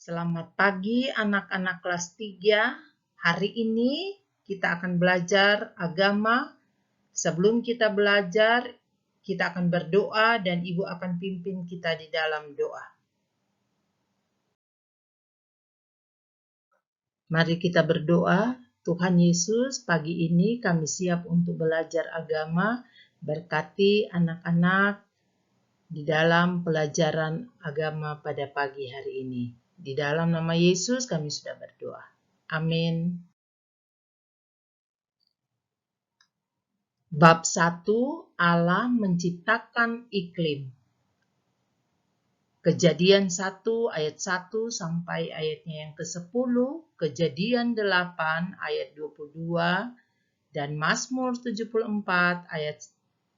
Selamat pagi anak-anak kelas 3. Hari ini kita akan belajar agama. Sebelum kita belajar, kita akan berdoa dan Ibu akan pimpin kita di dalam doa. Mari kita berdoa. Tuhan Yesus, pagi ini kami siap untuk belajar agama. Berkati anak-anak di dalam pelajaran agama pada pagi hari ini. Di dalam nama Yesus kami sudah berdoa. Amin. Bab 1, Allah menciptakan iklim. Kejadian 1 ayat 1 sampai ayatnya yang ke-10, Kejadian 8 ayat 22, dan Mazmur 74 ayat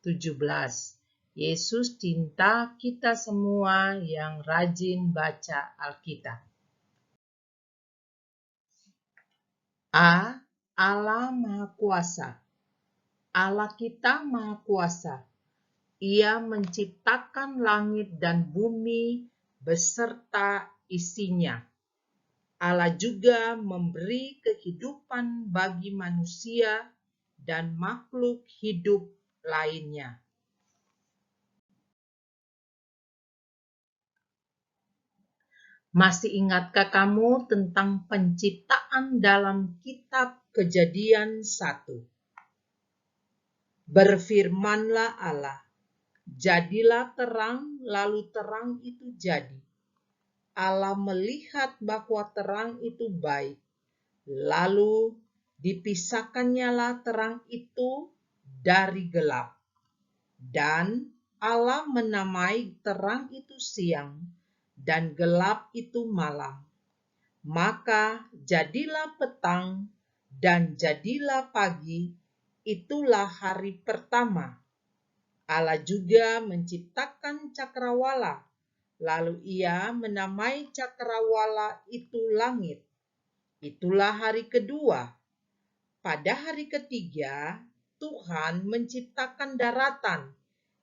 17. Yesus cinta kita semua yang rajin baca Alkitab. A. Allah Maha Kuasa. Allah kita Maha Kuasa. Ia menciptakan langit dan bumi beserta isinya. Allah juga memberi kehidupan bagi manusia dan makhluk hidup lainnya. Masih ingatkah kamu tentang penciptaan dalam kitab Kejadian 1? Berfirmanlah Allah, jadilah terang, lalu terang itu jadi. Allah melihat bahwa terang itu baik, lalu dipisahkannyalah terang itu dari gelap. Dan Allah menamai terang itu siang, dan gelap itu malam. Maka jadilah petang, dan jadilah pagi, itulah hari pertama. Allah juga menciptakan cakrawala, lalu ia menamai cakrawala itu langit. Itulah hari kedua. Pada hari ketiga, Tuhan menciptakan daratan.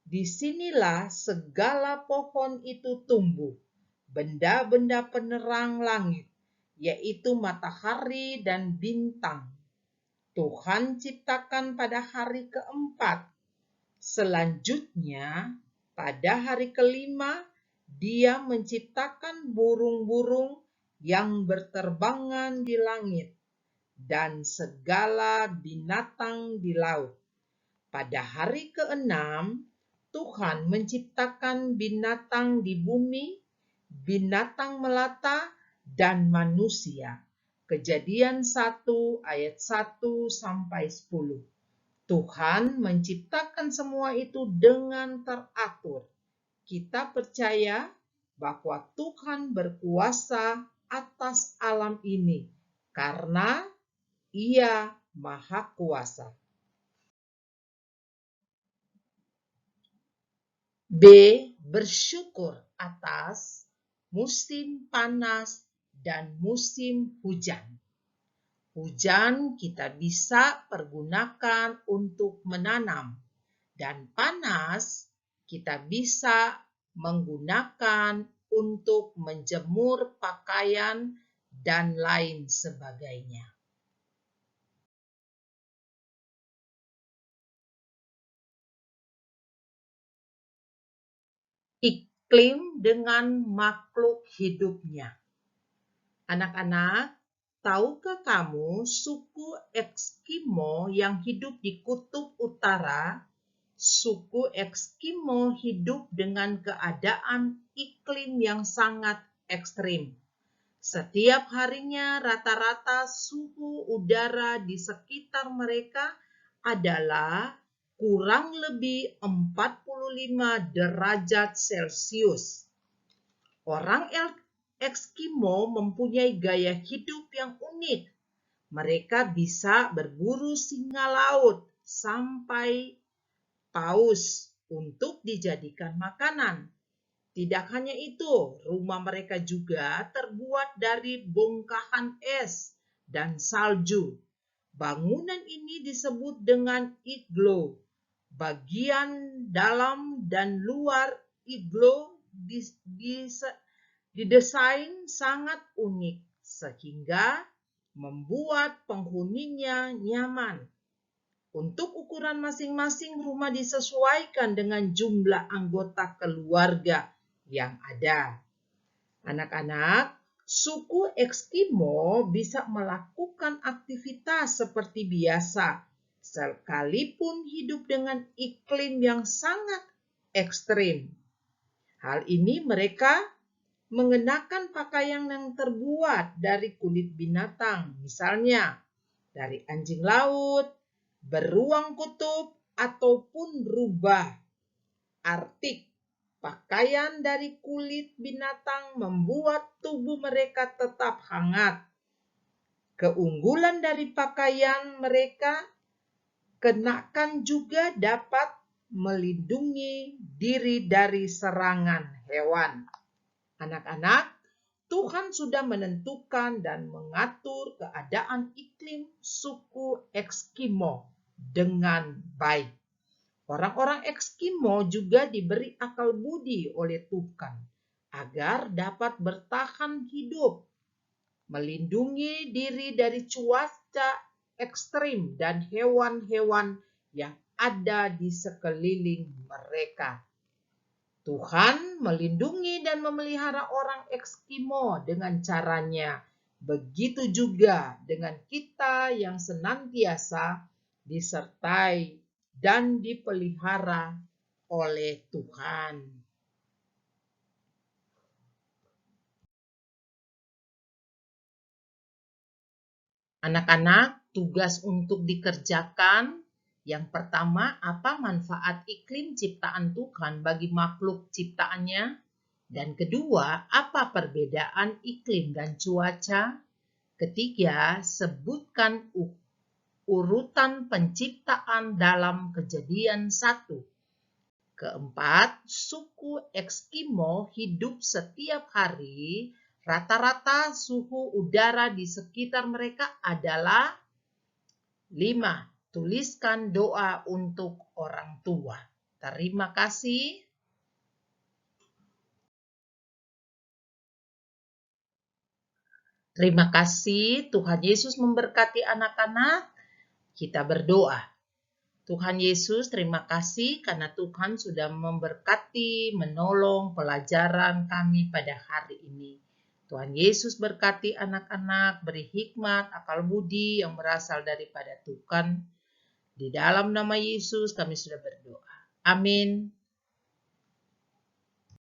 Disinilah segala pohon itu tumbuh, benda-benda penerang langit, yaitu matahari dan bintang. Tuhan ciptakan pada hari keempat. Selanjutnya, pada hari kelima, Dia menciptakan burung-burung yang berterbangan di langit dan segala binatang di laut. Pada hari keenam, Tuhan menciptakan binatang di bumi, binatang melata, dan manusia. Kejadian 1 ayat 1 sampai 10. Tuhan menciptakan semua itu dengan teratur. Kita percaya bahwa Tuhan berkuasa atas alam ini karena Ia Maha Kuasa. B. Bersyukur atas musim panas dan musim hujan. Hujan kita bisa pergunakan untuk menanam, dan panas kita bisa menggunakan untuk menjemur pakaian dan lain sebagainya. Iklim dengan makhluk hidupnya. Anak-anak, tahukah kamu suku Eskimo yang hidup di kutub utara? Suku Eskimo hidup dengan keadaan iklim yang sangat ekstrim. Setiap harinya rata-rata suhu udara di sekitar mereka adalah kurang lebih 45 derajat Celcius. Orang Eskimo mempunyai gaya hidup yang unik. Mereka bisa berburu singa laut sampai paus untuk dijadikan makanan. Tidak hanya itu, rumah mereka juga terbuat dari bongkahan es dan salju. Bangunan ini disebut dengan iglo. Bagian dalam dan luar iglo didesain sangat unik sehingga membuat penghuninya nyaman. Untuk ukuran masing-masing rumah disesuaikan dengan jumlah anggota keluarga yang ada. Anak-anak, suku Eskimo bisa melakukan aktivitas seperti biasa, sekalipun hidup dengan iklim yang sangat ekstrim. Hal ini mereka mengenakan pakaian yang terbuat dari kulit binatang, misalnya dari anjing laut, beruang kutub, ataupun rubah Arktik. Pakaian dari kulit binatang membuat tubuh mereka tetap hangat. Keunggulan dari pakaian mereka kenakan juga dapat melindungi diri dari serangan hewan. Anak-anak, Tuhan sudah menentukan dan mengatur keadaan iklim suku Eskimo dengan baik. Orang-orang Eskimo juga diberi akal budi oleh Tuhan agar dapat bertahan hidup, melindungi diri dari cuaca ekstrim dan hewan-hewan yang ada di sekeliling mereka. Tuhan melindungi dan memelihara orang Eskimo dengan caranya. Begitu juga dengan kita yang senantiasa disertai dan dipelihara oleh Tuhan. Anak-anak, tugas untuk dikerjakan. Yang pertama, apa manfaat iklim ciptaan Tuhan bagi makhluk ciptaannya? Dan kedua, apa perbedaan iklim dan cuaca? Ketiga, sebutkan urutan penciptaan dalam Kejadian 1. Keempat, suku Eskimo hidup setiap hari. Rata-rata suhu udara di sekitar mereka adalah 5. Tuliskan doa untuk orang tua. Terima kasih. Terima kasih, Tuhan Yesus memberkati anak-anak. Kita berdoa. Tuhan Yesus, terima kasih karena Tuhan sudah memberkati, menolong pelajaran kami pada hari ini. Tuhan Yesus berkati anak-anak, beri hikmat, akal budi yang berasal daripada Tuhan. Di dalam nama Yesus kami sudah berdoa. Amin.